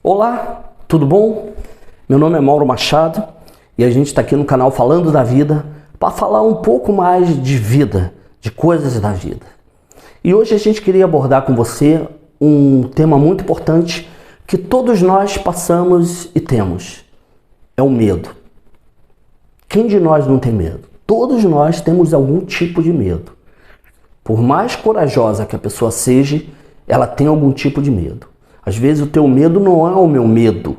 Olá, tudo bom? Meu nome é Mauro Machado e a gente está aqui no canal Falando da Vida para falar um pouco mais de vida, de coisas da vida. E hoje a gente queria abordar com você um tema muito importante que todos nós passamos e temos. É o medo. Quem de nós não tem medo? Todos nós temos algum tipo de medo. Por mais corajosa que a pessoa seja, ela tem algum tipo de medo. Às vezes o teu medo não é o meu medo,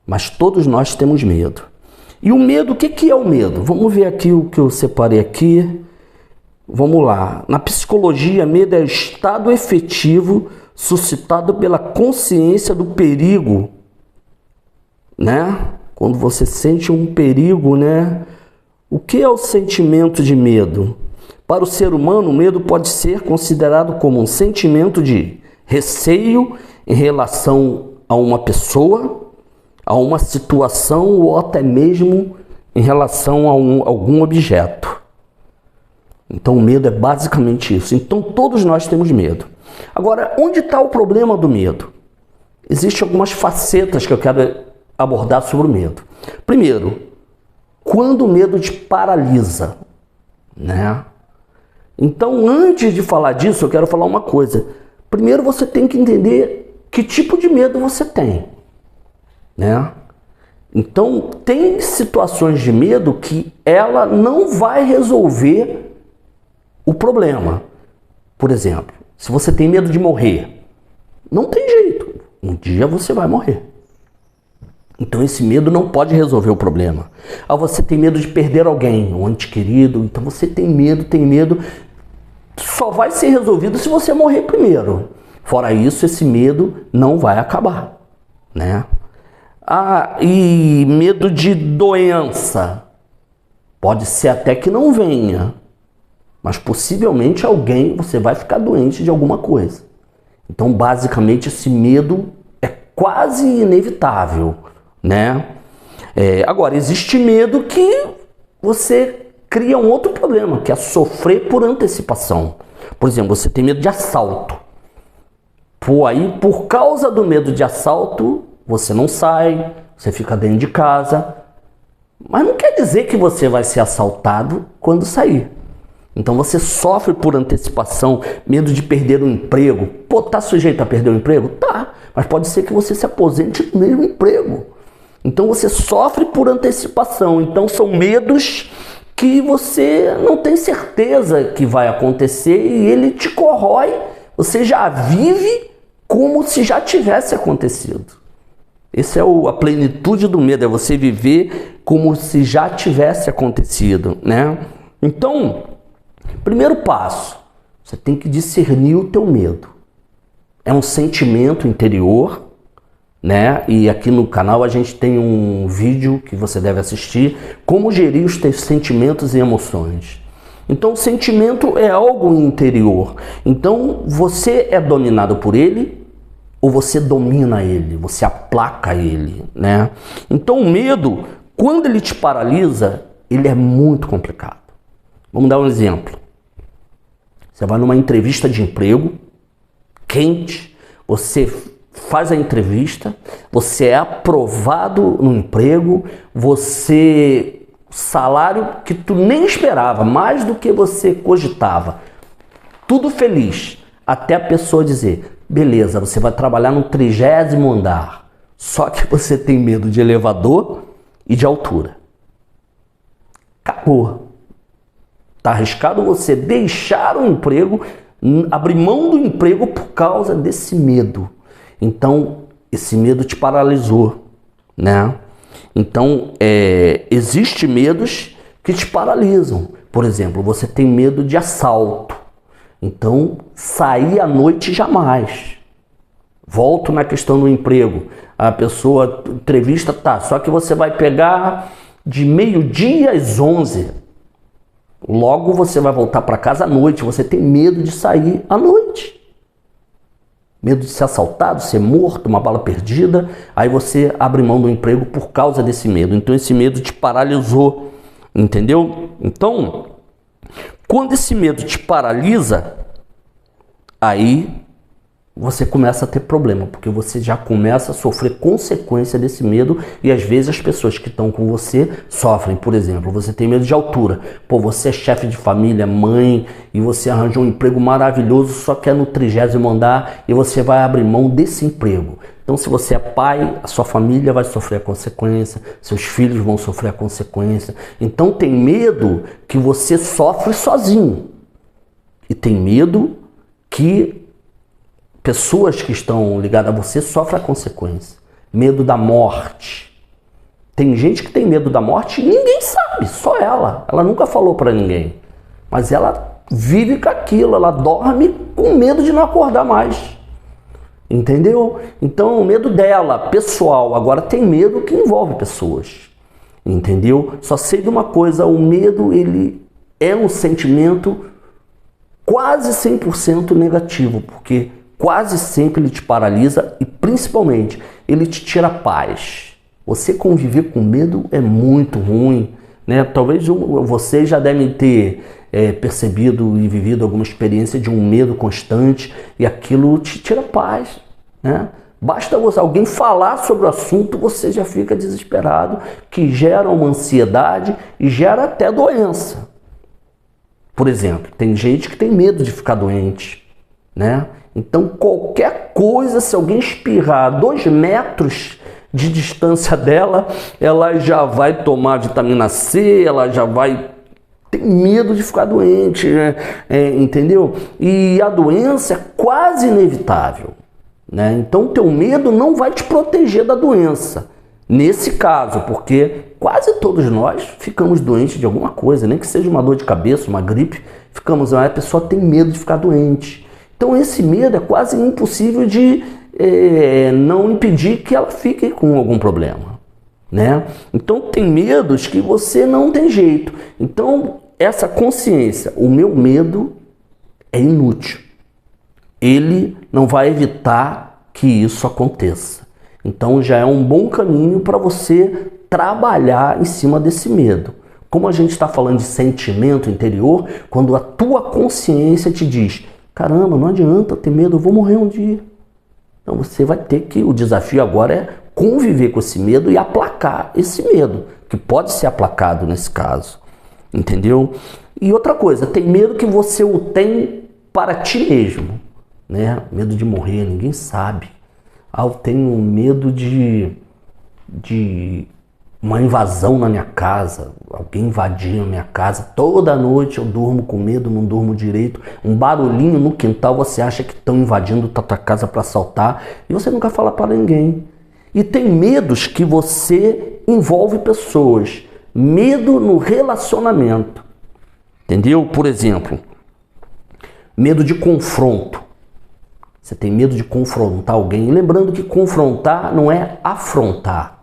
mas todos nós temos medo. E o medo, o que é o medo? Vamos ver aqui o que eu separei aqui. Vamos lá. Na psicologia, medo é estado efetivo suscitado pela consciência do perigo, né? Quando você sente um perigo, né? O que é o sentimento de medo? Para o ser humano, o medo pode ser considerado como um sentimento de receio em relação a uma pessoa, a uma situação ou até mesmo em relação a algum objeto. Então o medo é basicamente isso. Então todos nós temos medo. Agora, onde está o problema do medo? Existem algumas facetas que eu quero abordar sobre o medo. Primeiro, quando o medo te paralisa, né? Então, antes de falar disso, eu quero falar uma coisa. Primeiro você tem que entender que tipo de medo você tem, né? Então, tem situações de medo que ela não vai resolver o problema. Por exemplo, se você tem medo de morrer, não tem jeito. Um dia você vai morrer. Então, esse medo não pode resolver o problema. Ah, você tem medo de perder alguém, um ente querido. Então, você tem medo. Só vai ser resolvido se você morrer primeiro. Fora isso, esse medo não vai acabar, né? Ah, e medo de doença. Pode ser até que não venha, mas possivelmente você vai ficar doente de alguma coisa. Então, basicamente, esse medo é quase inevitável, né? Agora, existe medo que você cria um outro problema, que é sofrer por antecipação. Por exemplo, você tem medo de assalto. Por causa do medo de assalto, você não sai, você fica dentro de casa. Mas não quer dizer que você vai ser assaltado quando sair. Então você sofre por antecipação, medo de perder o emprego. Tá sujeito a perder o emprego? Tá, mas pode ser que você se aposente do mesmo emprego. Então você sofre por antecipação. Então são medos que você não tem certeza que vai acontecer e ele te corrói. Você já vive como se já tivesse acontecido. Essa é a plenitude do medo, é você viver como se já tivesse acontecido, né? Então, primeiro passo, você tem que discernir o teu medo. É um sentimento interior, né? E aqui no canal a gente tem um vídeo que você deve assistir, como gerir os teus sentimentos e emoções. Então, o sentimento é algo interior. Então, você é dominado por ele ou você domina ele, você aplaca ele, né? Então, o medo, quando ele te paralisa, ele é muito complicado. Vamos dar um exemplo. Você vai numa entrevista de emprego, quente, você faz a entrevista, você é aprovado no emprego, salário que tu nem esperava, mais do que você cogitava. Tudo feliz, até a pessoa dizer, beleza, você vai trabalhar no 30º andar, só que você tem medo de elevador e de altura. Acabou. Tá arriscado você deixar o emprego, abrir mão do emprego por causa desse medo. Então, esse medo te paralisou, né? Então, existem medos que te paralisam. Por exemplo, você tem medo de assalto. Então, sair à noite jamais. Volto na questão do emprego. A pessoa, entrevista, só que você vai pegar de meio-dia às 11. Logo você vai voltar para casa à noite. Você tem medo de sair à noite. Medo de ser assaltado, ser morto, uma bala perdida. Aí você abre mão do emprego por causa desse medo. Então esse medo te paralisou, entendeu? Então, quando esse medo te paralisa, aí você começa a ter problema, porque você já começa a sofrer consequência desse medo e às vezes as pessoas que estão com você sofrem. Por exemplo, você tem medo de altura. Pô, você é chefe de família, mãe, e você arranjou um emprego maravilhoso, só que é no 30º andar e você vai abrir mão desse emprego. Então, se você é pai, a sua família vai sofrer a consequência, seus filhos vão sofrer a consequência. Então, tem medo que você sofre sozinho. E tem medo que pessoas que estão ligadas a você sofrem a consequência. Medo da morte. Tem gente que tem medo da morte e ninguém sabe, só ela. Ela nunca falou para ninguém. Mas ela vive com aquilo, ela dorme com medo de não acordar mais. Entendeu? Então, o medo dela, pessoal. Agora tem medo que envolve pessoas. Entendeu? Só sei de uma coisa, o medo, ele é um sentimento quase 100% negativo, porque quase sempre ele te paralisa e principalmente ele te tira a paz. Você conviver com medo é muito ruim, né? Talvez vocês já devem ter percebido e vivido alguma experiência de um medo constante e aquilo te tira a paz, né? Basta alguém falar sobre o assunto, você já fica desesperado, que gera uma ansiedade e gera até doença. Por exemplo, tem gente que tem medo de ficar doente, né? Então qualquer coisa, se alguém espirrar a 2 metros de distância dela, ela já vai tomar vitamina C, ela já vai ter medo de ficar doente, né? Entendeu? E a doença é quase inevitável, né? Então teu medo não vai te proteger da doença. Nesse caso, porque quase todos nós ficamos doentes de alguma coisa, nem que seja uma dor de cabeça, uma gripe, a pessoa tem medo de ficar doente. Então esse medo é quase impossível de não impedir que ela fique com algum problema, né? Então tem medos que você não tem jeito. Então essa consciência, o meu medo é inútil. Ele não vai evitar que isso aconteça. Então já é um bom caminho para você trabalhar em cima desse medo. Como a gente está falando de sentimento interior, quando a tua consciência te diz, caramba, não adianta ter medo, eu vou morrer um dia. Então você vai ter que, o desafio agora é conviver com esse medo e aplacar esse medo, que pode ser aplacado nesse caso, entendeu? E outra coisa, tem medo que você o tem para ti mesmo, né? Medo de morrer, ninguém sabe. Eu tenho medo de uma invasão na minha casa, alguém invadir a minha casa. Toda noite eu durmo com medo, não durmo direito. Um barulhinho no quintal, você acha que estão invadindo a tua casa para assaltar e você nunca fala para ninguém. E tem medos que você envolve pessoas. Medo no relacionamento. Entendeu? Por exemplo, medo de confronto. Você tem medo de confrontar alguém. E lembrando que confrontar não é afrontar.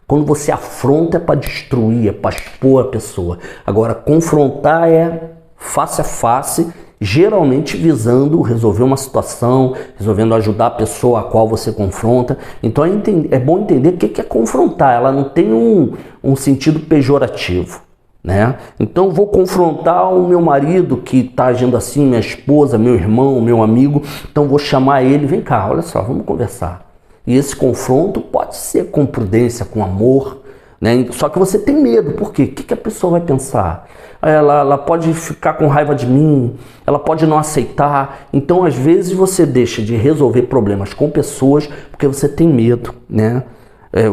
Quando você afronta é para destruir, é para expor a pessoa. Agora, confrontar é face a face, geralmente visando resolver uma situação, resolvendo ajudar a pessoa a qual você confronta. Então é bom entender o que é confrontar. Ela não tem um sentido pejorativo, né? Então vou confrontar o meu marido que está agindo assim, minha esposa, meu irmão, meu amigo. Então vou chamar ele, vem cá, olha só, vamos conversar. E esse confronto pode ser com prudência, com amor, né? Só que você tem medo, por quê? O que a pessoa vai pensar? Ela pode ficar com raiva de mim, ela pode não aceitar. Então às vezes você deixa de resolver problemas com pessoas porque você tem medo, né?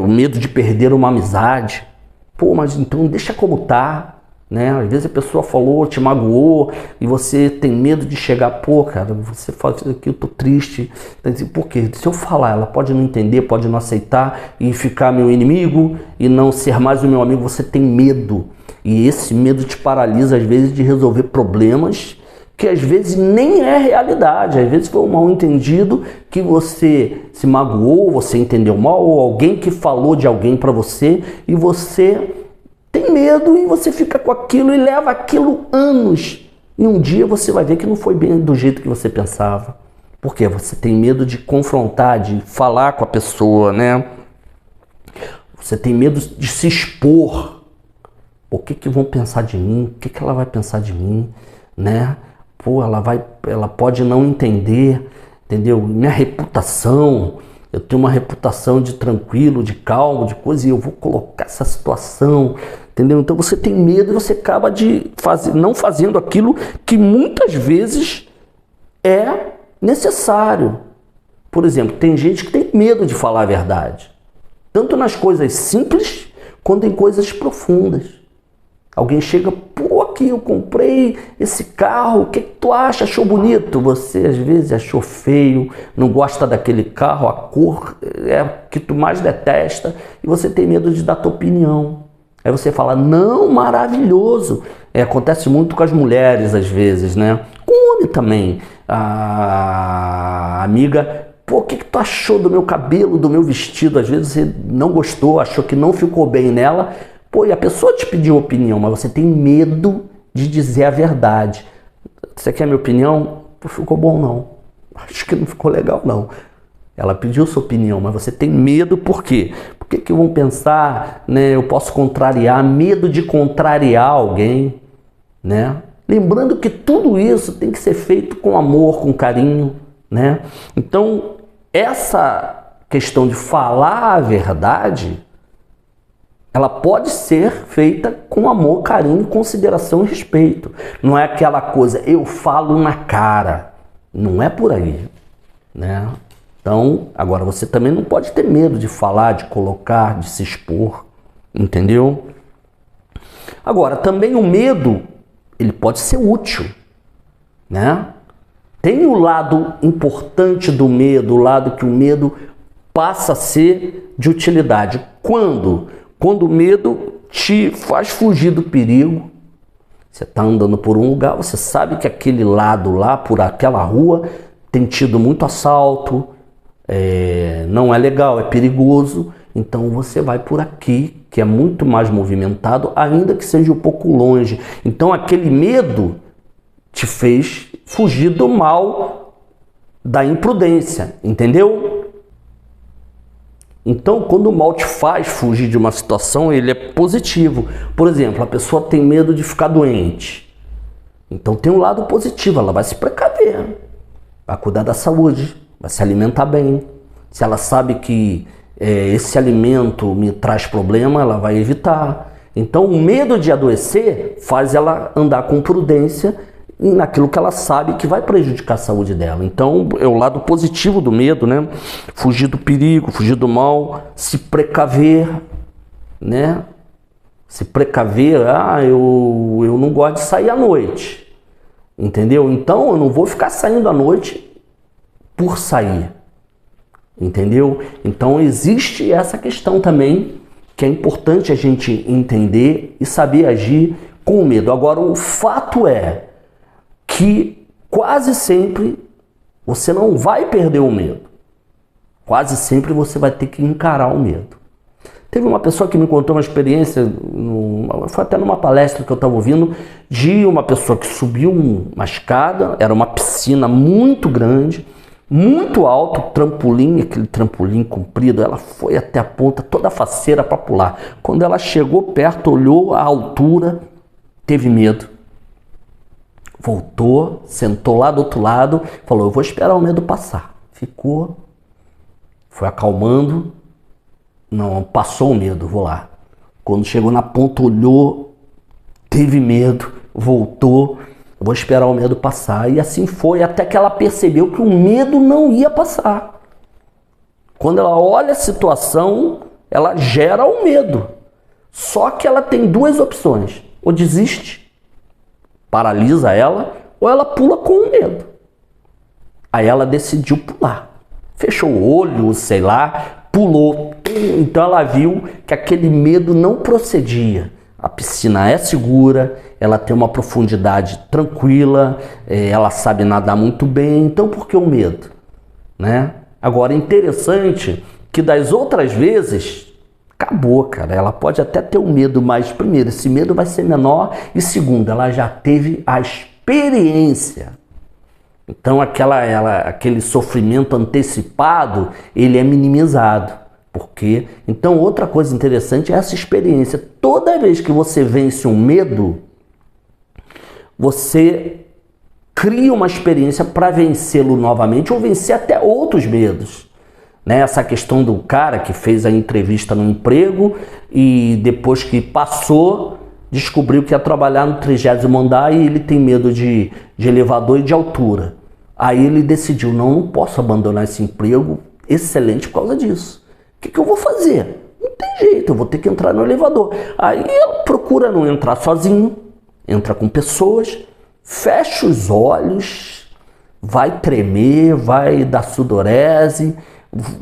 O medo de perder uma amizade. Pô, mas então deixa como tá, né? Às vezes a pessoa falou, te magoou e você tem medo de chegar, pô, cara, você fala isso aqui, eu tô triste. Por quê? Se eu falar, ela pode não entender, pode não aceitar e ficar meu inimigo e não ser mais o meu amigo. Você tem medo e esse medo te paralisa às vezes de resolver problemas que às vezes nem é realidade. Às vezes foi um mal entendido que você se magoou, você entendeu mal, ou alguém que falou de alguém para você e você tem medo e você fica com aquilo e leva aquilo anos. E um dia você vai ver que não foi bem do jeito que você pensava. Por quê? Você tem medo de confrontar, de falar com a pessoa, né? Você tem medo de se expor. O que vão pensar de mim? O que ela vai pensar de mim, né? Pô, ela pode não entender, entendeu? Minha reputação, eu tenho uma reputação de tranquilo, de calmo, de coisa, e eu vou colocar essa situação, entendeu? Então você tem medo e você acaba não fazendo aquilo que muitas vezes é necessário. Por exemplo, tem gente que tem medo de falar a verdade, tanto nas coisas simples quanto em coisas profundas. Alguém chega, pô, aqui eu comprei esse carro, o que tu acha? Achou bonito? Você às vezes achou feio, não gosta daquele carro, a cor é o que tu mais detesta e você tem medo de dar tua opinião. Aí você fala, não, maravilhoso. Acontece muito com as mulheres às vezes, né? Com o homem também. A amiga, pô, o que tu achou do meu cabelo, do meu vestido? Às vezes você não gostou, achou que não ficou bem nela. Pô, e a pessoa te pediu opinião, mas você tem medo de dizer a verdade. Você quer minha opinião? Pô, ficou bom não. Acho que não ficou legal não. Ela pediu sua opinião, mas você tem medo por quê? Por que vão pensar, né? Eu posso contrariar, medo de contrariar alguém, né? Lembrando que tudo isso tem que ser feito com amor, com carinho, né? Então, essa questão de falar a verdade, ela pode ser feita com amor, carinho, consideração e respeito. Não é aquela coisa, eu falo na cara. Não é por aí, né? Então, agora você também não pode ter medo de falar, de colocar, de se expor, entendeu? Agora, também o medo, ele pode ser útil, né? Tem o lado importante do medo, o lado que o medo passa a ser de utilidade. Quando o medo te faz fugir do perigo, você está andando por um lugar, você sabe que aquele lado lá, por aquela rua, tem tido muito assalto, não é legal, é perigoso, então você vai por aqui, que é muito mais movimentado, ainda que seja um pouco longe. Então aquele medo te fez fugir do mal, da imprudência, entendeu? Então, quando o mal te faz fugir de uma situação, ele é positivo. Por exemplo, a pessoa tem medo de ficar doente. Então tem um lado positivo, ela vai se precaver, vai cuidar da saúde, vai se alimentar bem. Se ela sabe que esse alimento me traz problema, ela vai evitar. Então o medo de adoecer faz ela andar com prudência naquilo que ela sabe que vai prejudicar a saúde dela. Então é o lado positivo do medo, né? Fugir do perigo, fugir do mal, se precaver, né? Se precaver, eu não gosto de sair à noite, entendeu? Então eu não vou ficar saindo à noite por sair, entendeu? Então existe essa questão também que é importante a gente entender e saber agir com medo. Agora o fato é que quase sempre você não vai perder o medo. Quase sempre você vai ter que encarar o medo. Teve uma pessoa que me contou uma experiência, foi até numa palestra que eu estava ouvindo, de uma pessoa que subiu uma escada, era uma piscina muito grande, muito alto, trampolim, aquele trampolim comprido, ela foi até a ponta, toda faceira para pular. Quando ela chegou perto, olhou a altura, teve medo. Voltou, sentou lá do outro lado, falou, eu vou esperar o medo passar. Ficou, foi acalmando, não, passou o medo, vou lá. Quando chegou na ponta, olhou, teve medo, voltou, vou esperar o medo passar. E assim foi, até que ela percebeu que o medo não ia passar. Quando ela olha a situação, ela gera o medo. Só que ela tem duas opções, ou desiste, paralisa ela, ou ela pula com o medo. Aí ela decidiu pular. Fechou o olho, sei lá, pulou. Então ela viu que aquele medo não procedia. A piscina é segura, ela tem uma profundidade tranquila, ela sabe nadar muito bem. Então por que o medo? Né? Agora, interessante que das outras vezes, acabou, cara. Ela pode até ter um medo, mas primeiro, esse medo vai ser menor e segundo, ela já teve a experiência. Então aquele sofrimento antecipado, ele é minimizado. Por quê? Então outra coisa interessante é essa experiência. Toda vez que você vence um medo, você cria uma experiência para vencê-lo novamente ou vencer até outros medos. Né? Essa questão do cara que fez a entrevista no emprego e depois que passou, descobriu que ia trabalhar no 30º andar e ele tem medo de elevador e de altura. Aí ele decidiu, não posso abandonar esse emprego excelente por causa disso. O que eu vou fazer? Não tem jeito, eu vou ter que entrar no elevador. Aí ele procura não entrar sozinho, entra com pessoas, fecha os olhos, vai tremer, vai dar sudorese,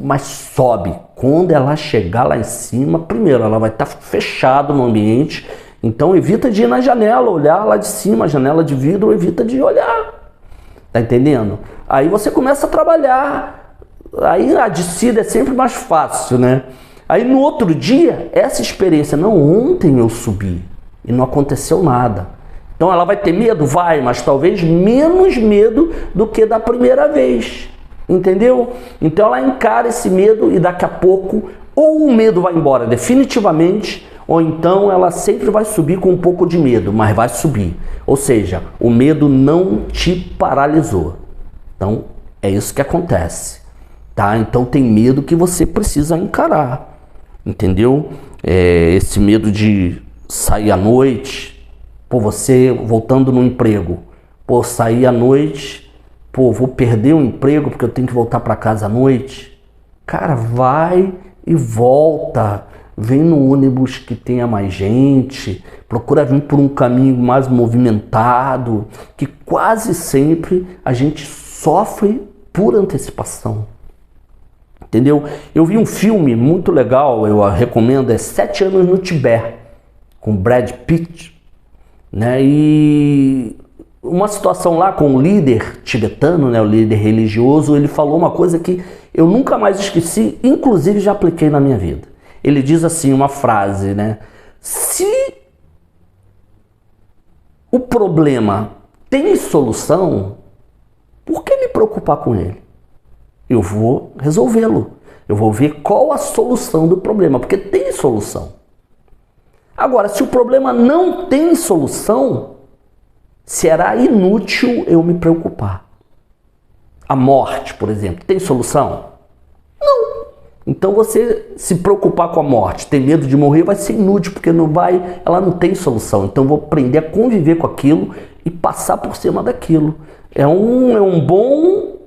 mas sobe. Quando ela chegar lá em cima, primeiro, ela vai estar fechada no ambiente, então evita de ir na janela, olhar lá de cima, a janela de vidro, evita de olhar. Tá entendendo? Aí você começa a trabalhar, aí a descida é sempre mais fácil, né? Aí no outro dia, essa experiência, não, ontem eu subi e não aconteceu nada. Então ela vai ter medo? Vai, mas talvez menos medo do que da primeira vez. Entendeu? Então ela encara esse medo e daqui a pouco ou o medo vai embora definitivamente, ou então ela sempre vai subir com um pouco de medo, mas vai subir. Ou seja, o medo não te paralisou. Então é isso que acontece. Tá? Então tem medo que você precisa encarar. Entendeu? Esse medo de sair à noite, pô, você voltando no emprego, pô, sair à noite, pô, vou perder o emprego porque eu tenho que voltar para casa à noite. Cara, vai e volta, vem no ônibus que tenha mais gente, procura vir por um caminho mais movimentado, que quase sempre a gente sofre por antecipação. Entendeu? Eu vi um filme muito legal, eu recomendo, 7 anos no Tibete, com Brad Pitt, né? E uma situação lá com o líder tibetano, né, o líder religioso, ele falou uma coisa que eu nunca mais esqueci, inclusive já apliquei na minha vida. Ele diz assim, uma frase, né? Se o problema tem solução, por que me preocupar com ele? Eu vou resolvê-lo. Eu vou ver qual a solução do problema, porque tem solução. Agora, se o problema não tem solução, será inútil eu me preocupar. A morte, por exemplo, tem solução? Não. Então você se preocupar com a morte, ter medo de morrer, vai ser inútil, porque ela não tem solução. Então eu vou aprender a conviver com aquilo e passar por cima daquilo. É um bom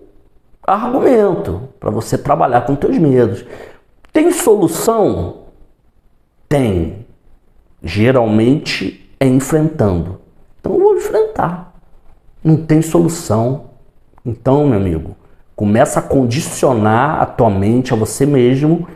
argumento para você trabalhar com teus medos. Tem solução? Tem. Geralmente é enfrentando. Então eu vou enfrentar. Não tem solução. Então, meu amigo, começa a condicionar a tua mente, a você mesmo,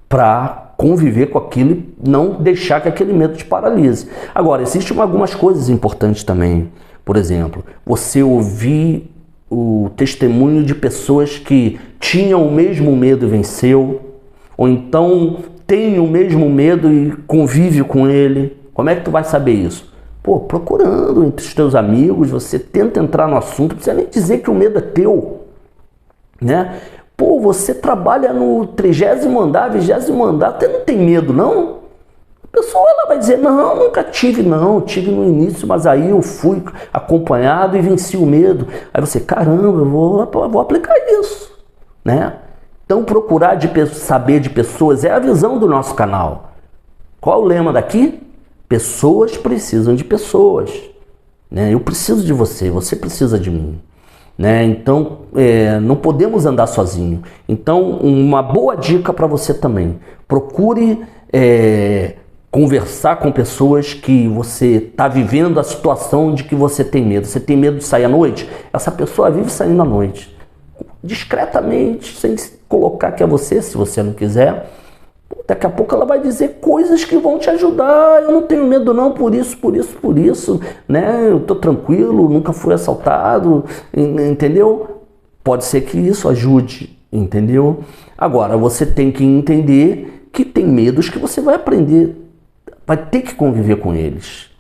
para conviver com aquilo e não deixar que aquele medo te paralise. Agora, existem algumas coisas importantes também. Por exemplo, você ouvir o testemunho de pessoas que tinham o mesmo medo e venceu, ou então tem o mesmo medo e convive com ele. Como é que tu vai saber isso? Pô, procurando entre os teus amigos, você tenta entrar no assunto, não precisa nem dizer que o medo é teu, né? Pô, você trabalha no 30º andar, 20º andar, você não tem medo, não? A pessoa ela vai dizer, não, nunca tive, não, tive no início, mas aí eu fui acompanhado e venci o medo. Aí você, caramba, eu vou aplicar isso, né? Então procurar saber de pessoas é a visão do nosso canal. Qual é o lema daqui? Pessoas precisam de pessoas, né? Eu preciso de você, você precisa de mim, né? Então não podemos andar sozinho. Então uma boa dica para você também, procure conversar com pessoas que você está vivendo a situação de que você tem medo. Você tem medo de sair à noite? Essa pessoa vive saindo à noite, discretamente, sem colocar que é você, se você não quiser. Daqui a pouco ela vai dizer coisas que vão te ajudar. Eu não tenho medo não, por isso, né? Eu tô tranquilo, nunca fui assaltado, entendeu? Pode ser que isso ajude, entendeu? Agora, você tem que entender que tem medos que você vai aprender, vai ter que conviver com eles,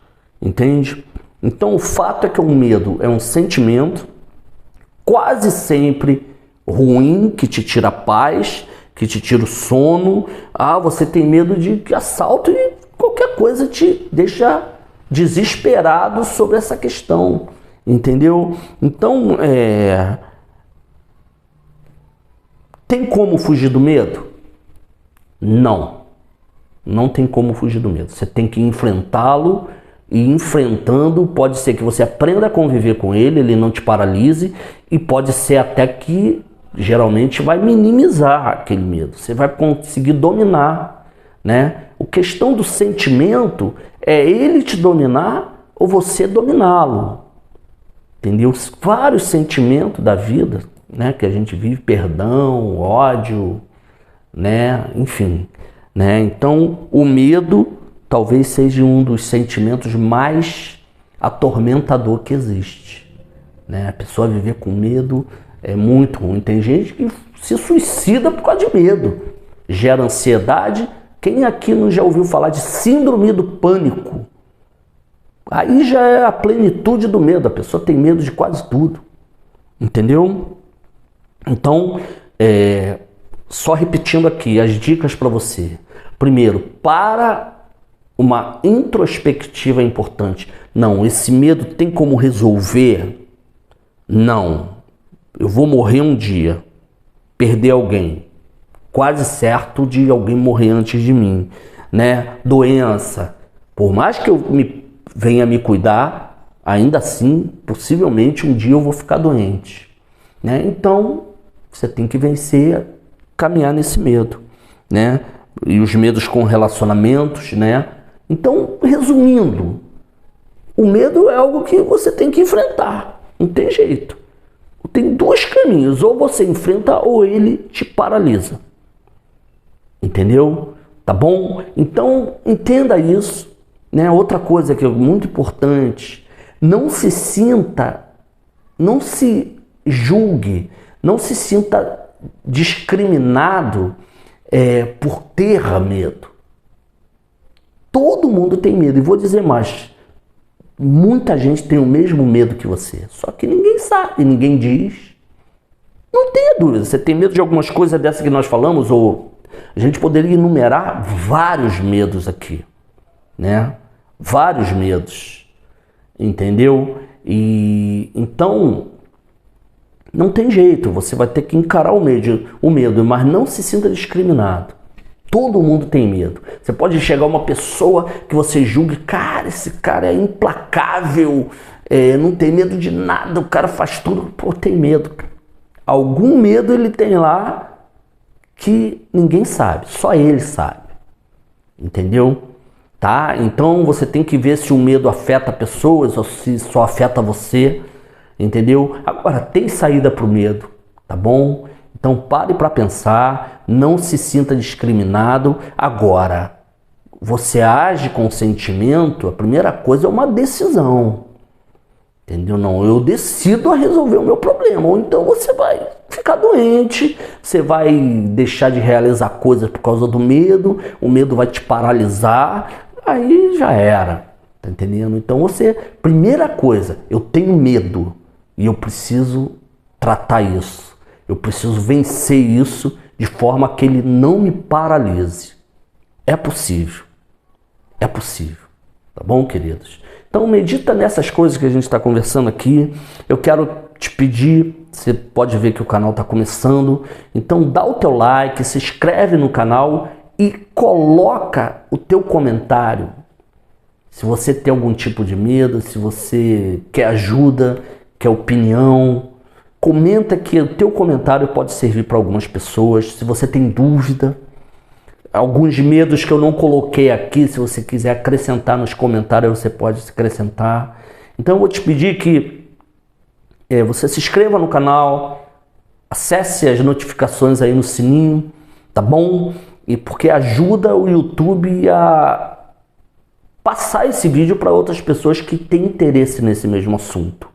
entende? Então o fato é que o medo é um sentimento quase sempre ruim, que te tira a paz, que te tira o sono. Você tem medo de assalto e qualquer coisa te deixa desesperado sobre essa questão. Entendeu? Então, tem como fugir do medo? Não. Não tem como fugir do medo. Você tem que enfrentá-lo, e enfrentando, pode ser que você aprenda a conviver com ele, ele não te paralise, e pode ser até que, geralmente, vai minimizar aquele medo. Você vai conseguir dominar, né? A questão do sentimento é ele te dominar ou você dominá-lo. Entendeu? Vários sentimentos da vida, né, que a gente vive, perdão, ódio, né, enfim, né? Então, o medo talvez seja um dos sentimentos mais atormentador que existe, né? A pessoa viver com medo é muito ruim. Tem gente que se suicida por causa de medo, gera ansiedade. Quem aqui não já ouviu falar de síndrome do pânico? Aí já é a plenitude do medo, a pessoa tem medo de quase tudo, entendeu? Então, só repetindo aqui as dicas para você. Primeiro, para uma introspectiva importante. Não, esse medo tem como resolver? Não. Eu vou morrer um dia, perder alguém, quase certo de alguém morrer antes de mim, né? Doença, por mais que eu venha me cuidar, ainda assim, possivelmente um dia eu vou ficar doente, né? Então, você tem que vencer, caminhar nesse medo, né? E os medos com relacionamentos, né? Então, resumindo, o medo é algo que você tem que enfrentar, não tem jeito. Tem dois caminhos, ou você enfrenta ou ele te paralisa. Entendeu? Tá bom? Então, entenda isso, né? Outra coisa que é muito importante, não se sinta, não se julgue, não se sinta discriminado por ter medo. Todo mundo tem medo, e vou dizer mais, muita gente tem o mesmo medo que você, só que ninguém sabe, ninguém diz. Não tenha dúvida, você tem medo de algumas coisas dessas que nós falamos, ou a gente poderia enumerar vários medos aqui, né? Vários medos, entendeu? E então, não tem jeito, você vai ter que encarar o medo, mas não se sinta discriminado. Todo mundo tem medo. Você pode chegar uma pessoa que você julgue, cara, esse cara é implacável, não tem medo de nada, o cara faz tudo, pô, tem medo. Algum medo ele tem lá que ninguém sabe, só ele sabe. Entendeu? Tá? Então você tem que ver se o medo afeta pessoas ou se só afeta você. Entendeu? Agora, tem saída para o medo, tá bom? Então pare para pensar, não se sinta discriminado. Agora, você age com sentimento, a primeira coisa é uma decisão. Entendeu? Não, eu decido a resolver o meu problema. Ou então você vai ficar doente, você vai deixar de realizar coisas por causa do medo, o medo vai te paralisar, aí já era. Tá entendendo? Então você, primeira coisa, eu tenho medo e eu preciso tratar isso. Eu preciso vencer isso de forma que ele não me paralise. É possível. É possível. Tá bom, queridos? Então medita nessas coisas que a gente está conversando aqui. Eu quero te pedir, você pode ver que o canal está começando. Então dá o teu like, se inscreve no canal e coloca o teu comentário. Se você tem algum tipo de medo, se você quer ajuda, quer opinião, comenta que o teu comentário pode servir para algumas pessoas. Se você tem dúvida, alguns medos que eu não coloquei aqui, se você quiser acrescentar nos comentários, você pode acrescentar. Então eu vou te pedir que você se inscreva no canal, acesse as notificações aí no sininho, tá bom? E porque ajuda o YouTube a passar esse vídeo para outras pessoas que têm interesse nesse mesmo assunto.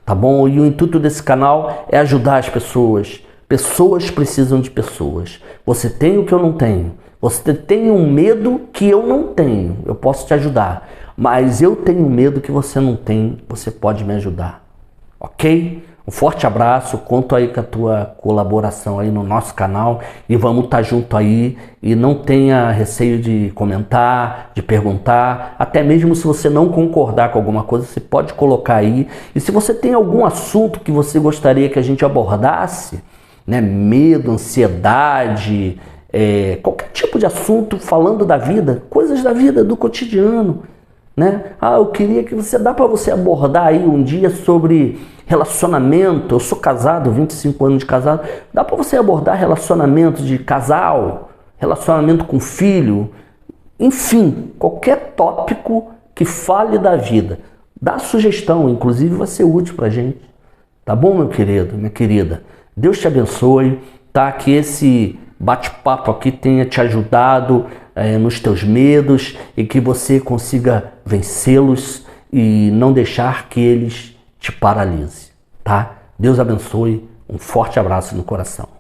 Tá bom? E o intuito desse canal é ajudar as pessoas. Pessoas precisam de pessoas. Você tem o que eu não tenho. Você tem um medo que eu não tenho. Eu posso te ajudar. Mas eu tenho medo que você não tem. Você pode me ajudar. Ok? Um forte abraço, conto aí com a tua colaboração aí no nosso canal e vamos estar junto aí, e não tenha receio de comentar, de perguntar, até mesmo se você não concordar com alguma coisa, você pode colocar aí. E se você tem algum assunto que você gostaria que a gente abordasse, né, medo, ansiedade, qualquer tipo de assunto falando da vida, coisas da vida, do cotidiano, né? Eu queria que dá para você abordar aí um dia sobre relacionamento. Eu sou casado, 25 anos de casado. Dá para você abordar relacionamento de casal, relacionamento com filho, enfim, qualquer tópico que fale da vida. Dá sugestão, inclusive vai ser útil para a gente. Tá bom, meu querido, minha querida? Deus te abençoe, tá? Que esse bate-papo aqui tenha te ajudado nos teus medos e que você consiga vencê-los e não deixar que eles te paralisem, tá? Deus abençoe, um forte abraço no coração.